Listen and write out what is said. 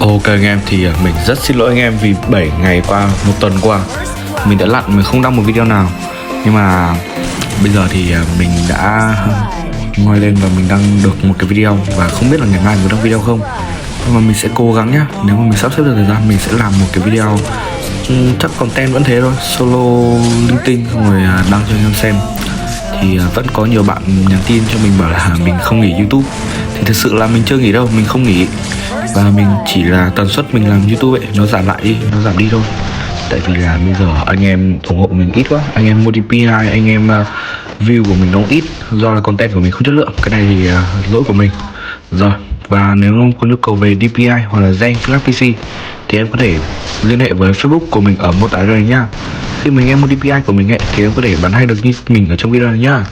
Ok anh em, thì mình rất xin lỗi anh em vì 7 ngày qua, một tuần qua mình đã lặn, mình không đăng một video nào. Nhưng mà bây giờ thì mình đã ngoi lên và mình đăng được một cái video. Và không biết là ngày mai có đăng video không, nhưng mà mình sẽ cố gắng nhá. Nếu mà mình sắp xếp được thời gian mình sẽ làm một cái video, chắc content vẫn thế thôi, solo linh tinh xong rồi đăng cho anh em xem. Thì vẫn có nhiều bạn nhắn tin cho mình bảo là mình không nghỉ YouTube. Thì thực sự là mình chưa nghỉ đâu, mình không nghỉ. Và mình chỉ là tần suất mình làm YouTube ấy, nó giảm lại đi, nó giảm đi thôi. Tại vì là bây giờ anh em ủng hộ mình ít quá. Anh em mua DPI, anh em view của mình nó ít, do là content của mình không chất lượng. Cái này thì lỗi của mình. Rồi, và nếu không có nhu cầu về DPI hoặc là Zen Flash PC thì em có thể liên hệ với Facebook của mình ở mô tả đây nhá. Khi mình em mua DPI của mình ấy thì em có thể bán hay được như mình ở trong video này nhá.